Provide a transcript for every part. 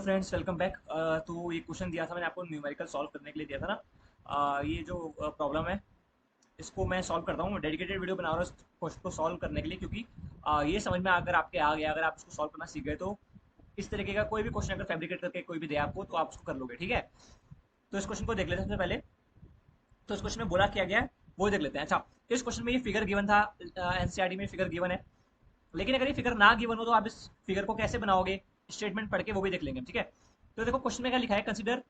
Friends, welcome back. तो ये question दिया था मैंने आपको न्यूमेरिकल सॉल्व करने के लिए दिया था ना। ये जो प्रॉब्लम है इसको मैं सॉल्व करता हूँ। डेडिकेटेड वीडियो बना रहा हूँ इस क्वेश्चन को सॉल्व करने के लिए, क्योंकि ये समझ में अगर आपके आ गया, अगर आप इसको सॉल्व करना सीख गए तो इस तरीके का कोई भी क्वेश्चन अगर फैब्रिकेट करके कोई भी दे आपको तो आप उसको कर लोगे। ठीक है, तो इस क्वेश्चन को देख लेते हैं सबसे पहले। तो इस क्वेश्चन में बोला क्या गया है वो देख लेते हैं। अच्छा, तो इस क्वेश्चन में ये फिगर गिवन था, एनसीईआरटी में फिगर गिवन है। लेकिन अगर ये फिगर ना गिवन हो तो आप इस फिगर को कैसे बनाओगे, स्टेटमेंट पढ़ के वो भी देख लेंगे। ठीक है, तो देखो क्वेश्चन में क्या लिखा है, consider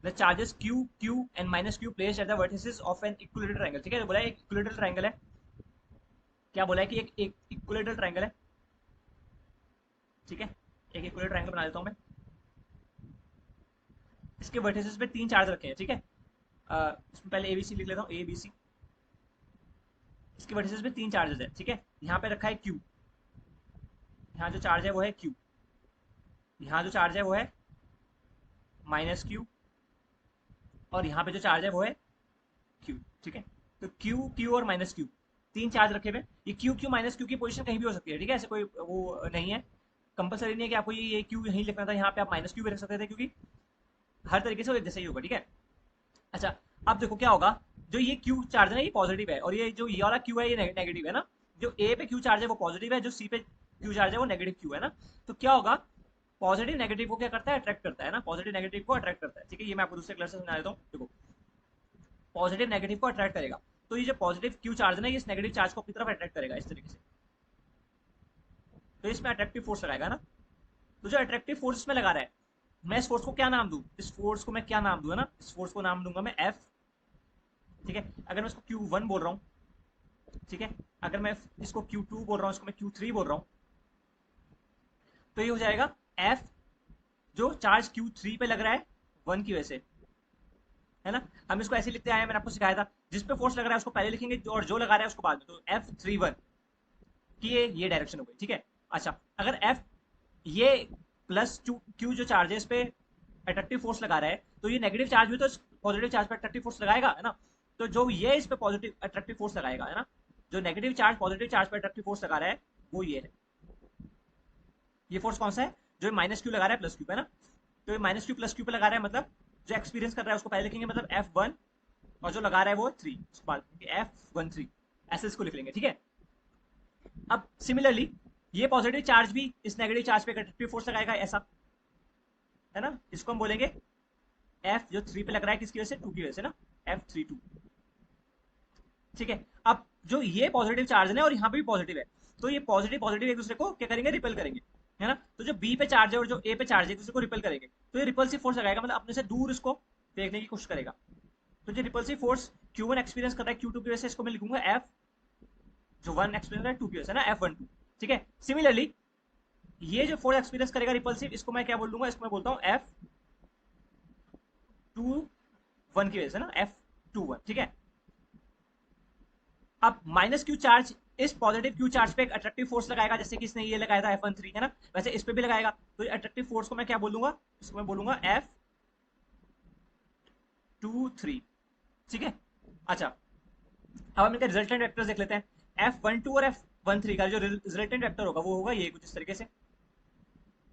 the charges Q, Q and minus Q placed at the vertices of an equilateral triangle. ठीक है, तो बोला है एक इक्विलेटरल ट्रायंगल है। क्या बोला है कि एक इक्विलेटरल ट्रायंगल है। ठीक है, एक इक्विलेटरल ट्रायंगल बना देता हूं मैं। इसके वर्टिसेस पे तीन चार्ज रखे हैं। ठीक है, इसमें पहले एबीसी लिख लेता हूँ, ए बी सी। इसके वर्टिसेस पे तीन चार्जेस है। ठीक है, यहाँ पे रखा है Q, यहाँ जो चार्ज है वो है Q, यहाँ जो चार्ज है वो है माइनस Q, और यहाँ पे जो चार्ज है वो है Q। ठीक है, तो Q, Q और माइनस Q तीन चार्ज रखे हुए। ये Q, Q माइनस Q की पोजीशन कहीं भी हो सकती है। ठीक है, ऐसे कोई वो नहीं है, कंपलसरी नहीं है कि आपको ये Q यहीं लिखना था, यहाँ पे आप माइनस Q भी रख सकते थे, क्योंकि हर तरीके से वो एक जैसे ही होगा। ठीक है, अच्छा, अब देखो क्या होगा। जो ये Q चार्ज है ना ये पॉजिटिव है, और ये जो ये वाला Q है ये नेगेटिव है ना। जो A पे Q चार्ज है वो पॉजिटिव है, जो C पे Q चार्ज है वो नेगेटिव Q है ना। तो क्या होगा, पॉजिटिव नेगेटिव को क्या करता है, अट्रैक्ट करता है ना, पॉजिटिव नेगेटिव को अट्रैक्ट करता है। ठीक है, ये मैं आपको दूसरे कलर से समझा देता हूँ। देखो, पॉजिटिव नेगेटिव को अट्रैक्ट करेगा, तो ये जो पॉजिटिव क्यू चार्ज है ना ये इस नेगेटिव चार्ज को अपनी तरफ अट्रैक्ट करेगा इस तरीके से। तो इसमें अट्रैक्टिव फोर्स लगाएगा ना। तो जो अट्रैक्टिव फोर्स इसमें लगा रहा है, मैं इस फोर्स को क्या नाम दूं, इस फोर्स को मैं क्या नाम दूं, है ना, इस फोर्स को नाम दूंगा मैं एफ। ठीक है, अगर मैं इसको Q1 बोल रहा हूँ, ठीक है, अगर मैं इसको Q2 बोल रहा हूँ, इसको मैं Q3 बोल रहा हूँ, तो ये हो जाएगा एफ जो चार्ज Q3 पे लग रहा है 1 की वजह से, है ना। हम इसको ऐसे लिखते आए हैं, मैंने आपको सिखाया था, जिस पे फोर्स लग रहा है उसको पहले लिखेंगे और जो लगा रहा है उसको बाद में। तो F31 कि ये डायरेक्शन हो गई। ठीक है, अच्छा, अगर एफ ये प्लस क्यू जो चार्ज है इस पे अट्रैक्टिव फोर्स लगा रहा है, तो ये नेगेटिव चार्ज भी तो पॉजिटिव चार्ज पे अट्रैक्टिव फोर्स लगाएगा, है ना। तो जो ये इस पे पॉजिटिव अट्रैक्टिव फोर्स लगाएगा, है ना, जो नेगेटिव चार्ज पॉजिटिव चार्ज पे अट्रैक्टिव फोर्स लगा रहा है वो ये है। ये फोर्स कौन सा है, जो माइनस क्यू लगा रहा है प्लस क्यू पे ना। तो ये माइनस क्यू प्लस क्यू पे लगा रहा है, मतलब जो एक्सपीरियंस कर रहा है उसको पहले लिखेंगे, मतलब F1, और जो लगा रहा है वो 3, उसके बाद F13, ऐसे इसको लिख लेंगे। ठीक है, अब सिमिलरली ये पॉजिटिव चार्ज भी इस नेगेटिव चार्ज पे अट्रैक्टिव फोर्स लगाएगा, ऐसा, है ना। इसको हम बोलेंगे एफ जो 3 पे लग रहा है, किसकी वजह से, 2 की वजह से ना, F32। ठीक है, अब जो ये पॉजिटिव चार्ज है ना और यहाँ पे भी पॉजिटिव है, तो ये पॉजिटिव पॉजिटिव एक दूसरे को क्या करेंगे, रिपेल करेंगे, है ना। तो जो बी पे चार्ज है और जो ए पे चार्ज है एक दूसरे को रिपेल करेंगे, तो ये रिपल्सिव फोर्स लगाएगा, मतलब अपने से दूर इसको फेंकने की कोशिश करेगा। तो जो रिपल्सिव फोर्स Q1 एक्सपीरियंस कर रहा है Q2 की वजह से, इसको मैं लिखूंगा F जो 1 एक्सपीरियंस कर रहा है 2 की वजह से ना, F12। ठीक है, सिमिलरली ये जो फोर्स एक्सपीरियंस करेगा रिपल्सिव, इसको मैं क्या बोल दूंगा, इसको मैं बोलता हूँ F21 की वजह से ना, F21। ठीक है, अब माइनस क्यू चार्ज इस पॉजिटिव क्यू चार्ज पे एक अट्रैक्टिव फोर्स लगाएगा, जैसे कि इसने ये लगाया था F13, है ना, वैसे इस पे भी लगाएगा। तो ये अट्रैक्टिव फोर्स को मैं क्या बोलूंगा, इसको मैं बोलूंगा F23। ठीक है, अच्छा, अब हम इनका रिजल्टेंट वेक्टर्स देख लेते हैं। F12 और F13 का जो रिजल्टेंट वेक्टर होगा वो होगा ये कुछ इस तरीके से,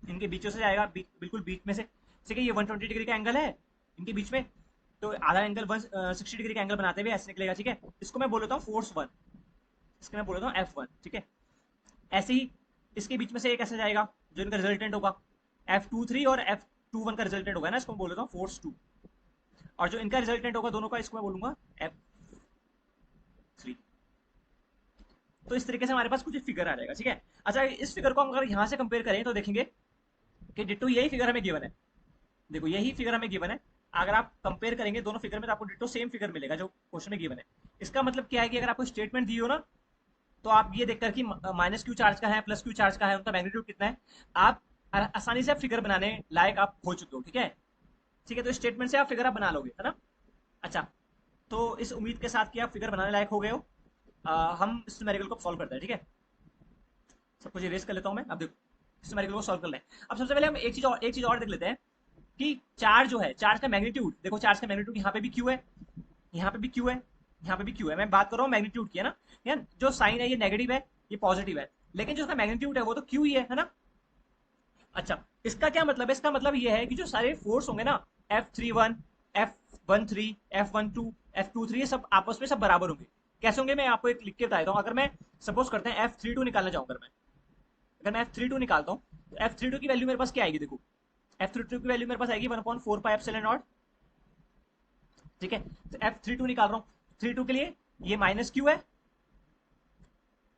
इनके बीचों से जाएगा, बिल्कुल बीच में से। ठीक है, ये 120 डिग्री का एंगल है इनके बीच में, तो आधा एंगल 160 डिग्री का एंगल बनाते हुए ऐसे निकलेगा। ठीक है, इसको मैं बोल लेता हूँ फोर्स 1, इसके मैं बोल लेता हूँ F1। ठीक है, ऐसे ही इसके बीच में से एक ऐसे जाएगा जो इनका रिजल्टेंट होगा F23, और F21 का रिजल्टेंट होगा ना, इसको मैं बोल लेता हूँ फोर्स 2। और जो इनका रिजल्टेंट होगा दोनों का, इसको मैं बोलूंगा F3। तो इस तरीके से हमारे पास कुछ फिगर आ जाएगा। ठीक है, अच्छा, इस फिगर को हम अगर यहाँ से कंपेयर करें तो देखेंगे कि डिट्टो यही फिगर हमें गिवन है। देखो, यही फिगर हमें गिवन है, अगर आप कंपेयर करेंगे दोनों फिगर में तो आपको डिट्टो सेम फिगर मिलेगा जो क्वेश्चन में गिवन है। इसका मतलब क्या है कि अगर आपको स्टेटमेंट दी हो ना, तो आप ये देखकर कि माइनस क्यू चार्ज का है प्लस क्यू चार्ज का है, उनका मैग्नीट्यूड कितना है, आप आसानी से आप फिगर बनाने लायक आप हो चुके हो। ठीक है, ठीक है, तो स्टेटमेंट से आप फिगर आप बना लोगे, है ना। अच्छा, तो इस उम्मीद के साथ कि आप फिगर बनाने लायक हो गए हो, हम इस न्यूमेरिकल को सॉल्व करते हैं। ठीक है, सब कुछ इरेज कर लेता हूँ मैं। अब देखो, इस न्यूमेरिकल को सॉल्व कर लें। अब सबसे पहले हम एक चीज और देख लेते हैं कि चार्ज जो है, चार्ज का मैग्नीट्यूड, देखो चार्ज का मैग्नीट्यूड यहाँ पे भी क्यू है, यहाँ पे भी क्यू है, यहाँ पे भी क्यू है। मैं बात कर रहा हूँ मैग्नीट्यूड की, है ना। यार जो साइन है ये नेगेटिव है, ये पॉजिटिव है, लेकिन जो उसका मैग्नीट्यूड है वो तो क्यू ही है ना। अच्छा, इसका क्या मतलब है? इसका मतलब ये है कि जो सारे फोर्स होंगे ना, F31, F13, F12, F23, ये सब आपस में सब बराबर होंगे। कैसे होंगे मैं आपको एक लिख के बता देता हूँ। अगर मैं सपोज करते हैं F32 निकालना चाहूँ, अगर मैं F32 निकालता हूँ, तो F32 की वैल्यू मेरे पास क्या आएगी? देखो, F32 की वैल्यू मेरे पास आएगी 1/4 पाई एप्सिलॉन नॉट। ठीक है, तो F32 निकाल रहा हूँ, 32 के लिए ये माइनस क्यू है,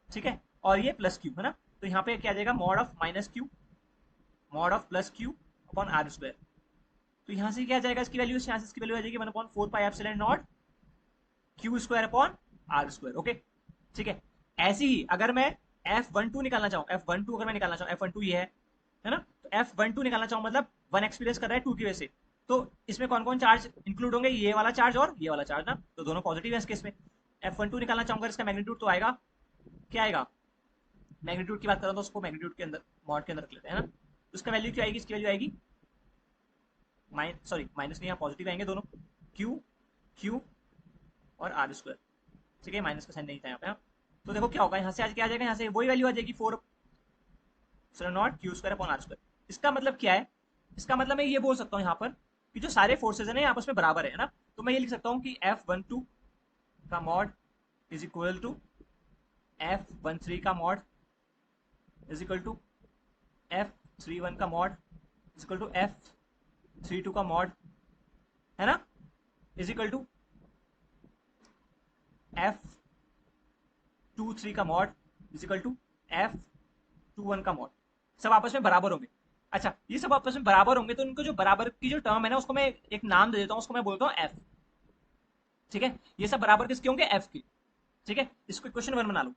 ठीक है, और ये प्लस क्यू है ना। तो यहाँ पे क्या आ जाएगा? Mod of minus Q, mod of plus Q upon R square. तो यहाँ से क्या जाएगा इसकी वैल्यू? यहाँ से इसकी वैल्यू आ जाएगी 1/4 pi epsilon naught Q square upon R square. Okay, ठीक है। ऐसे ही अगर मैं F12 निकालना चाहूँ, F12 अगर मैं निकालना चाहूँ, F12 ये है ना, तो F12 निकालना चाहूँ मतलब 1 एक्सपीरियंस कर रहा है 2 की वजह से। तो इसमें कौन कौन चार्ज इंक्लूड होंगे? ये वाला चार्ज और ये वाला चार्ज ना, तो दोनों पॉजिटिव है इस केस में। F12 निकालना चाहूंगा, इसका मैग्नीट्यूड तो आएगा, क्या आएगा? मैग्नीट्यूड की बात करें तो उसको मैग्नीट्यूड के अंदर, मॉड के अंदर रख लेते हैं ना। तो इसका वैल्यू क्या आएगी? इसकी वैल्यू आएगी माइनस नहीं, यहाँ पॉजिटिव आएंगे दोनों, क्यू क्यू और आर स्क्वायर। ठीक है, माइनस का साइन नहीं था यहाँ पे। हाँ, तो देखो क्या होगा, यहाँ से आज क्या आ जाएगा? यहाँ से वही वैल्यू आ जाएगी 4 naught Q square upon R square. इसका मतलब क्या है? इसका मतलब मैं ये बोल सकता हूँ यहाँ पर कि जो सारे फोर्सेज है ना, आपस में बराबर है ना। तो मैं ये लिख सकता हूँ कि F12 का mod is equal to F13 का mod is equal to F31 का mod is equal to F32 का मॉड, है ना, इज इक्वल टू F23 का mod is equal to F21 का मॉड। सब आपस में बराबर होंगे। अच्छा, ये सब आपस में बराबर होंगे, तो उनको जो बराबर की जो टर्म है ना, उसको मैं एक नाम दे देता हूँ, उसको मैं बोलता हूँ F। ठीक है, ये सब बराबर किसके होंगे? F के। ठीक है, इसको क्वेश्चन 1 बना लो।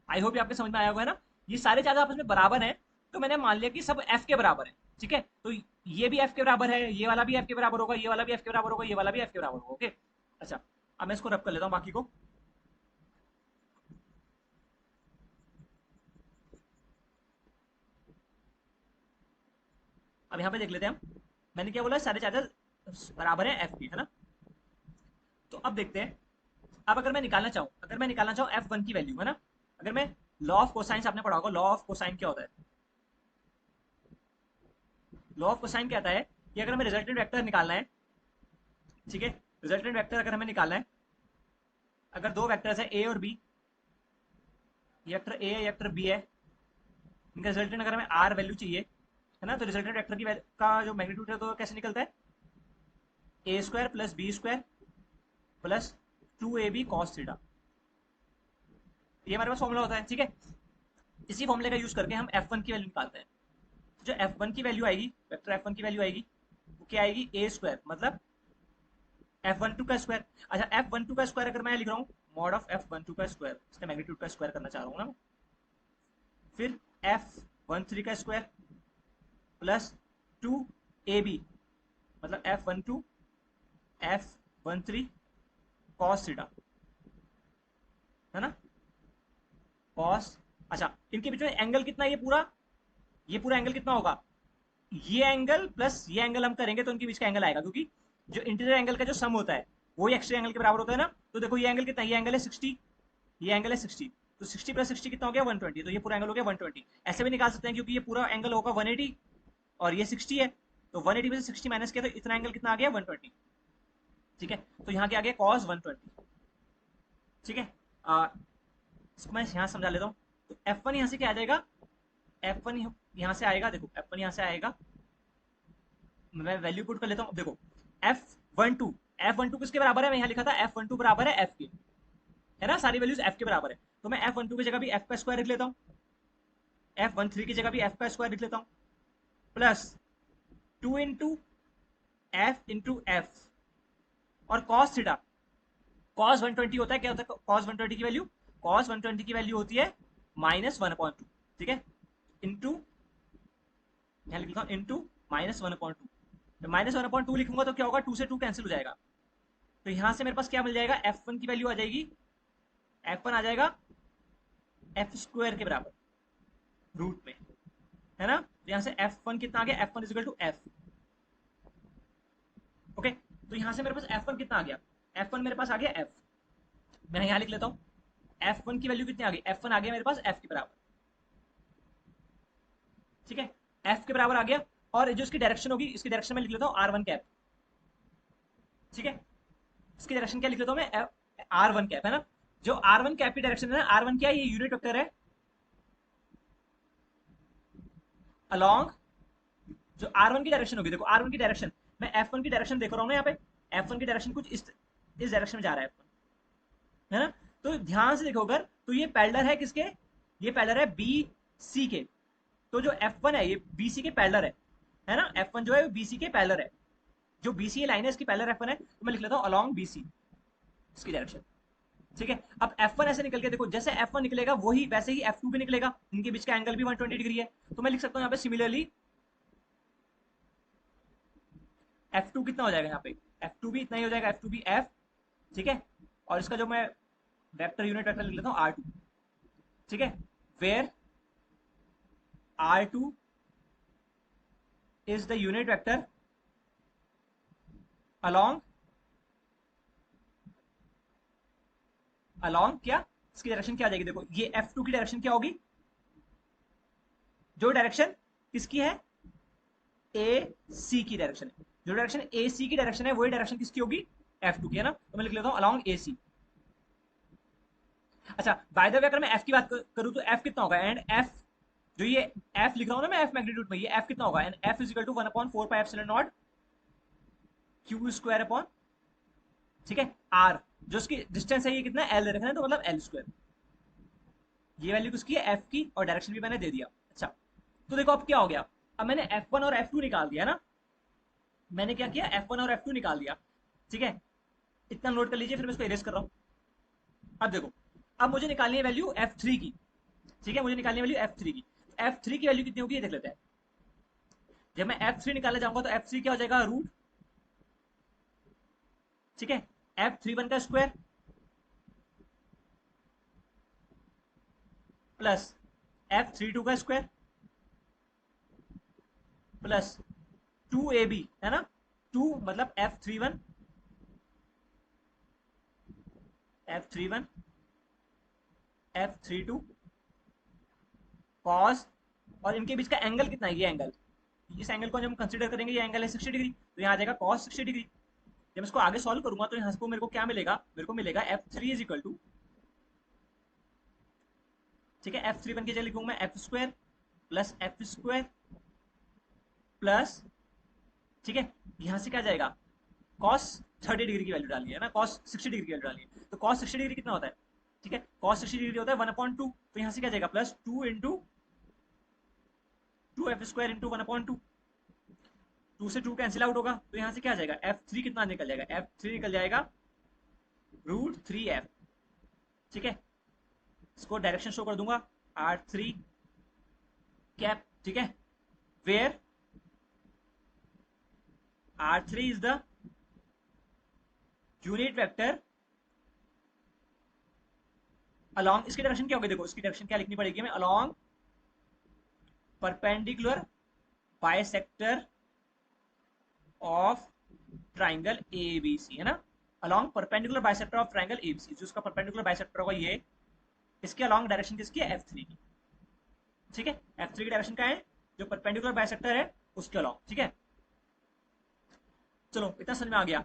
आई होप ये आपके समझ में आया होगा, है ना। ये सारे चार्ज आपस में बराबर हैं, तो मैंने मान लिया कि सब F के बराबर है। ठीक है, तो ये भी F के बराबर है, ये वाला भी F के बराबर होगा, ये वाला भी F के बराबर होगा, ये वाला भी F के बराबर होगा। ओके, अच्छा, अब मैं इसको रब कर लेता हूँ बाकी को। अब यहाँ पे देख लेते हैं हम, मैंने क्या बोला? सारे चार्जेस बराबर है F के, है ना। तो अब देखते हैं, अब अगर मैं निकालना चाहूँ F1 की वैल्यू, है ना। अगर मैं लॉ ऑफ कोसाइन, आपने पढ़ा होगा लॉ ऑफ कोसाइन क्या होता है? लॉ ऑफ कोसाइन क्या आता है कि अगर हमें रिजल्टेंट वेक्टर निकालना है, ठीक है, रिजल्टेंट वेक्टर अगर हमें निकालना है, अगर दो वेक्टर्स है ए और बी, ये वेक्टर ए है, ये वेक्टर बी है, इनका रिजल्टेंट अगर हमें आर वैल्यू चाहिए, है ना, तो रिजल्टेंट वेक्टर का जो मैग्नीट्यूड है तो कैसे निकलता है? A square plus b square plus 2ab cos theta. ये हमारे पास फॉर्मूला होता है, ठीक है। इसी फॉर्मूले का यूज करके हम F1 की वैल्यू निकालते हैं। जो F1 की वैल्यू आएगी, वेक्टर F1 की वैल्यू आएगी, वो क्या आएगी? ए स्क्वायर मतलब F12 का स्क्वायर। अच्छा, F12 का स्क्वायर अगर मैं लिख रहा हूँ, मॉड ऑफ F12 का स्क्वायर, इसका मैग्नीट्यूड का स्क्वायर करना चाह रहा हूँ ना, फिर F13 का स्क्वायर प्लस 2ab मतलब F12 F13 cos थीटा, है ना, cos। अच्छा, इनके बीच में एंगल कितना है? ये पूरा एंगल कितना होगा? ये एंगल प्लस ये एंगल हम करेंगे तो उनके बीच का एंगल आएगा, क्योंकि जो इंटीरियर एंगल का जो सम होता है वो एक्सटीरियर एंगल के बराबर होता है ना। तो देखो, ये एंगल कितना है? ये एंगल है 60, ये एंगल है 60, तो 60 प्लस 60 कितना हो गया? 120। तो ये पूरा एंगल हो गया 120। ऐसे भी निकाल सकते हैं, क्योंकि ये पूरा एंगल होगा 180 और ये 60 है, तो 180 में से 60 माइनस किया तो इतना एंगल कितना आ गया? 120। ठीक है, तो यहाँ क्या आ गया? cos 120। ठीक है, इसको मैं यहाँ समझा लेता हूँ। तो F1 यहाँ से क्या आ जाएगा? F1 यहाँ से आएगा, देखो F1 यहाँ से आएगा, मैं वैल्यू पुट कर लेता हूँ। देखो, F12, F12 किसके बराबर है? मैं यहाँ लिखा था F12 बराबर है F के, है ना, सारी वैल्यूज F के बराबर है। तो मैं F12 की जगह भी F का स्क्वायर लिख लेता हूँ, F13 की जगह भी F का स्क्वायर लिख लेता हूँ, प्लस 2 इंटू F और cos थीटा। cos 120 होता है, क्या होता है cos 120 की वैल्यू? cos 120 की वैल्यू होती है -1/2। ठीक है, इंटू, यहाँ लिखता हूँ इंटू -1/2। -1/2 लिखूंगा तो क्या होगा? 2 से 2 कैंसिल हो जाएगा, तो यहाँ से मेरे पास क्या मिल जाएगा? F1 की वैल्यू आ जाएगी, F1 आ जाएगा एफ स्क्वायर के बराबर रूट में, है ना। तो यहाँ से F1 कितना आ गया? F1 is equal to F। Okay, तो यहाँ से मेरे पास F1 कितना आ गया? F1 मेरे पास आ गया F। मैं यहाँ लिख लेता हूँ, F1 की वैल्यू कितनी आ गई? F1 आ गया मेरे पास F के बराबर। ठीक है, एफ के बराबर आ गया। और जो इसकी डायरेक्शन होगी, इसकी डायरेक्शन में लिख लेता हूँ आर वन कैप, ठीक है। इसकी डायरेक्शन क्या लिख लेता हूँ मैं, आर वन कैप, है ना। जो आर वन कैप की डायरेक्शन है, आर वन क्या है, ये यूनिट वेक्टर है अलोंग, जो आर वन की डायरेक्शन होगी, देखो आर वन की डायरेक्शन, मैं एफ वन की डायरेक्शन देख रहा हूँ ना यहाँ पे, एफ वन की डायरेक्शन कुछ इस डायरेक्शन में जा रहा है F1, है ना। तो ध्यान से देखो अगर, तो ये पैरेलल है किसके, ये पैरेलल है बी सी के। तो जो एफ वन है ये बी सी के पैरेलल है ना, एफ वन जो है बी सी के पैरेलल है। जो बी सी लाइन है इसकी पैरेलल एफ वन है, तो मैं लिख लेता हूँ अलॉन्ग बी सी, इसकी डायरेक्शन, ठीक है। अब F1 ऐसे निकल के देखो, जैसे F1 निकलेगा वही वैसे ही F2 भी निकलेगा, इनके बीच का एंगल भी 120 डिग्री है। तो मैं लिख सकता हूँ यहाँ पे सिमिलरली F2 कितना हो जाएगा यहाँ पे, F2 भी इतना ही हो जाएगा, F2 भी F, ठीक है। और इसका जो मैं वेक्टर यूनिट वेक्टर लिख लेता हूँ R2, ठीक है। Where R2 is the unit vector along along क्या, इसकी डायरेक्शन क्या आ जाएगी, देखो ये F2 की डायरेक्शन क्या होगी, जो डायरेक्शन किसकी है, ए सी की डायरेक्शन है। जो डायरेक्शन ए सी की डायरेक्शन है वही डायरेक्शन किसकी होगी, F2 की, है ना। तो मैं लिख लेता हूँ अलॉन्ग ए सी। अच्छा बाय द वे अगर मैं F की बात करूँ तो F कितना होगा, एंड F जो ये F लिख रहा हूँ ना मैं F मैग्नीट्यूड में, ये F कितना होगा, and F is equal to 1/4πε0 q square upon, ठीक है, R, जो इसकी डिस्टेंस है ये कितना है, L दे रखा है, तो मतलब L स्क्वायर। ये वैल्यू किसकी है, F की, और डायरेक्शन भी मैंने दे दिया। अच्छा तो देखो अब क्या हो गया, अब मैंने F1 और F2 निकाल दिया ना, मैंने क्या किया, F1 और F2 निकाल दिया, ठीक है। इतना नोट कर लीजिए, फिर मैं इसको इरेज कर रहा हूँ। अब देखो, अब मुझे निकालनी है वैल्यू F3 की, ठीक है, मुझे निकालनी है वैल्यू F3 की। F3 की वैल्यू कितनी होगी ये देख लेते हैं। जब मैं F3 निकालने जाऊंगा तो F3 क्या हो जाएगा, रूट, ठीक है, F31 का स्क्वायर प्लस F32 का स्क्वायर प्लस 2ab, है ना, 2 मतलब F31, F31, F32 कॉस, और इनके बीच का एंगल कितना है, ये एंगल, इस एंगल को जब हम कंसीडर करेंगे ये एंगल है 60 डिग्री, तो यहाँ आ जाएगा कॉस 60 डिग्री। जब इसको आगे सॉल्व करूंगा तो यहाँ को मेरे को क्या मिलेगा, मेरे को मिलेगा F3 इज इक्वल टू, ठीक है, F31 की जगह लिखूंगा मैं F square plus F square plus, ठीक है, यहाँ से क्या जाएगा, कॉस 30 डिग्री की वैल्यू डाली है ना, कॉस 60 डिग्री की वैल्यू डाली है, तो कॉस 60 डिग्री कितना होता है, ठीक है, कॉस 60 डिग्री होता है 1/2, तो यहाँ से क्या जाएगा, प्लस 2 इंटू 2f² इंटू 1/2, 2 से 2 कैंसिल आउट होगा, तो यहाँ से क्या आ जाएगा, F3 कितना निकल जाएगा, F3 निकल जाएगा √3f, ठीक है। इसको डायरेक्शन शो कर दूंगा, R3 कैप, ठीक है, where R3 is the unit vector along, इसकी डायरेक्शन क्या होगी, देखो इसकी डायरेक्शन क्या लिखनी पड़ेगी हमें, along perpendicular bisector of triangle ABC, है ना, along perpendicular bisector of triangle ABC, जो उसका परपेंडिकुलर बाइसेक्टर होगा ये, इसके अलॉन्ग डायरेक्शन किसकी है, F3 की, ठीक है। F3 की डायरेक्शन क्या है, जो परपेंडिकुलर बाइसेक्टर है उसके अलॉन्ग, ठीक है। चलो इतना समझ में आ गया।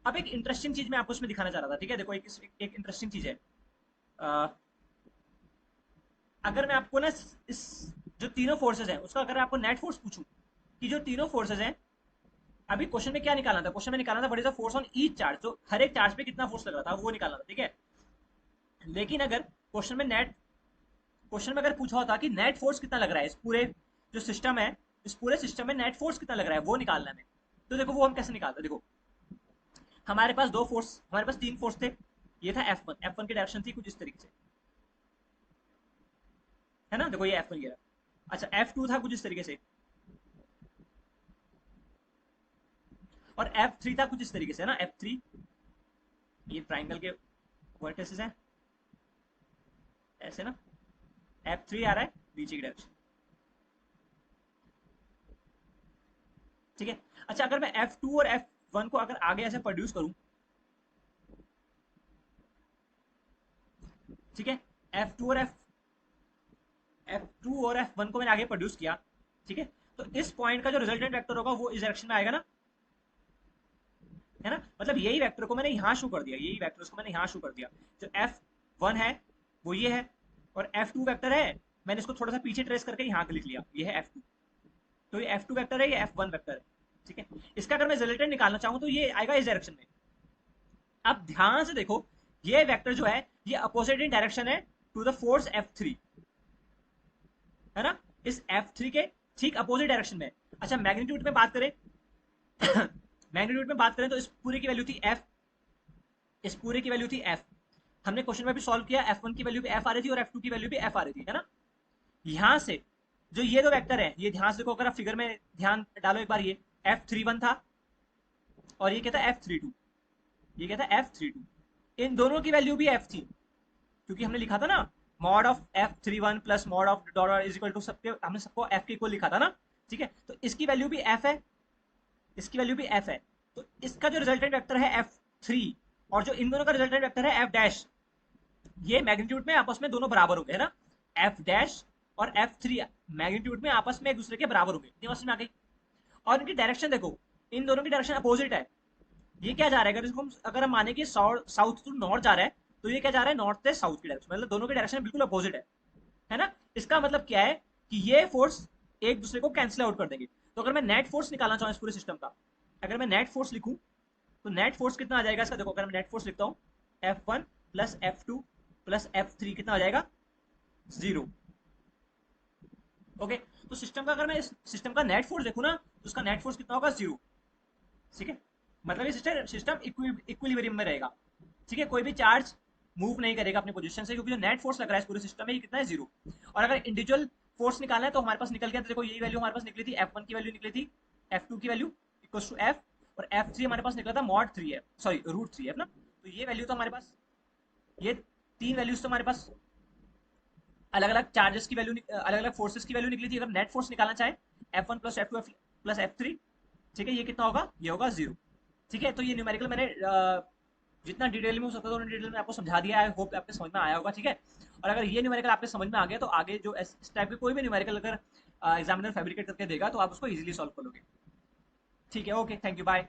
अब एक इंटरेस्टिंग चीज मैं आपको इसमें दिखाना चाह रहा था, ठीक है, देखो एक इंटरेस्टिंग चीज है। अ, अगर मैं आपको ना इस जो तीनों फोर्सेज हैं उसका अगर आपको नेट फोर्स पूछूं, कि जो तीनों फोर्सेज हैं, अभी क्वेश्चन में क्या निकालना था, क्वेश्चन में निकालना था what is the force on each charge, तो हर एक चार्ज पे कितना फोर्स लग रहा था वो निकालना था, ठीक है। लेकिन अगर क्वेश्चन में अगर पूछा होता कि नेट फोर्स कितना लग रहा है इस पूरे जो सिस्टम है, इस पूरे सिस्टम में नेट फोर्स कितना लग रहा है वो निकालना है, तो देखो वो हम कैसे निकालते हैं, देखो हमारे पास तीन फोर्स थे, ये था F1 की डायरेक्शन थी कुछ इस तरीके से, है ना, देखो ये F1 ये रहा। अच्छा F2 था कुछ इस तरीके से, और F3 था कुछ इस तरीके से, है ना, F3 ये ट्राइंगल के वर्टिसेस हैं ऐसे ना, F3 आ रहा है नीचे की डायरेक्शन, ठीक है। अच्छा अगर मैं F2 और F1 को अगर आगे ऐसे प्रोड्यूस करूं, ठीक है, F2 और F2 और F1 को मैंने आगे प्रोड्यूस किया, ठीक है, तो इस पॉइंट का जो रिजल्टेंट वेक्टर होगा वो इस डायरेक्शन में आएगा ना, है ना, मतलब यही वेक्टर को मैंने यहाँ शो कर दिया, यही वेक्टर्स को मैंने यहाँ शो कर दिया। जो F1 है वो ये है, और F2 वेक्टर है, मैंने इसको थोड़ा सा पीछे ट्रेस करके यहाँ लिख लिया, ये है F2। तो ये F2 वेक्टर है, ये F1 वेक्टर है, ठीक है। इसका अगर मैं रिजल्टेंट निकालना चाहूँ तो ये आएगा इस डायरेक्शन में। अब ध्यान से देखो, ये वेक्टर जो है ये अपोजिट इन डायरेक्शन है टू द फोर्स F3, है ना, इस F3 के ठीक अपोजिट डायरेक्शन में। अच्छा, मैग्नीट्यूड में बात करें मैग्नीट्यूड में बात करें तो इस पूरे की वैल्यू थी F, इस पूरे की वैल्यू थी F। हमने क्वेश्चन में भी सॉल्व किया, F1 की वैल्यू भी F आ रही थी और F2 की वैल्यू भी F आ रही थी, है ना। यहां से जो ये दो वेक्टर है, ये ध्यान से देखो, अगर आप फिगर में ध्यान डालो एक बार, ये F31 था और ये क्या था F32, ये क्या था F32। इन दोनों की वैल्यू भी F थी, क्योंकि हमने लिखा था ना mod of F31 plus mod of dollar is equal to, सबके हमने सबको F के इक्वल लिखा था ना, ठीक है। तो इसकी वैल्यू भी F है, इसकी वैल्यू भी F है। तो इसका जो रिजल्टेंट वेक्टर है F3, और जो इन दोनों का रिजल्टेंट वेक्टर है F डैश, ये मैग्नीट्यूड में आपस में दोनों बराबर होंगे, है ना। F डैश और F3 मैग्नीट्यूड में आपस में एक दूसरे के बराबर होंगे, इतनी समझ में आ गई। और इनकी डायरेक्शन देखो, इन दोनों की डायरेक्शन अपोजिट है। ये क्या जा रहा है, अगर इसको अगर हम माने कि साउथ टू नॉर्थ जा रहा है, तो ये क्या जा रहा है, नॉर्थ से साउथ की डायरेक्शन, मतलब दोनों की डायरेक्शन बिल्कुल अपोजिट है ना। इसका मतलब क्या है कि ये फोर्स एक दूसरे को कैंसिल आउट कर देंगे। तो अगर मैं नेट फोर्स निकालना चाहूँ इस पूरे सिस्टम का, अगर मैं नेट फोर्स लिखूं, तो नेट फोर्स कितना आ जाएगा इसका, देखो अगर मैं नेट फोर्स लिखता हूँ, F1 plus F2 plus F3 कितना आ जाएगा, 0। ओके, तो सिस्टम का, अगर मैं इस सिस्टम का नेट फोर्स देखूँ ना, तो उसका नेट फोर्स कितना होगा, 0, ठीक है। मतलब ये सिस्टम इक्विलिब्रियम में रहेगा, ठीक है। कोई भी चार्ज मूव नहीं करेगा अपनी पोजीशन से, क्योंकि जो नेट फोर्स लग रहा है इस पूरे सिस्टम में ये कितना है, 0। और अगर इंडिविजुअल फोर्स निकालना है तो हमारे पास निकल गया, तो देखो यही वैल्यू हमारे पास निकली थी, F1 की वैल्यू निकली थी, F2 की वैल्यू इक्वल टू F, और F3 हमारे पास निकला था मॉड 3 है, सॉरी रूट 3 है ना। तो ये वैल्यू तो हमारे पास, ये तीन वैल्यूज तो हमारे पास अलग अलग चार्जेस की वैल्यू, अलग अलग फोर्सेस की वैल्यू निकली थी। अगर नेट फोर्स निकालना चाहे, F1 plus F2 plus F3, ठीक है, ये कितना होगा, ये होगा 0, ठीक है। तो ये न्यूमेरिकल मैंने जितना डिटेल में हो सकता था उतना डिटेल में आपको समझा दिया है, होप आपके समझ में आया होगा, ठीक है। और अगर ये न्यूमेरिकल आपके समझ में आ गया, तो आगे जो इस टाइप के कोई भी न्यूमेरिकल अगर एग्जामिनर फैब्रिकेट करके देगा तो आप उसको इजीली सॉल्व कर लोगे, ठीक है। Okay, thank you, bye.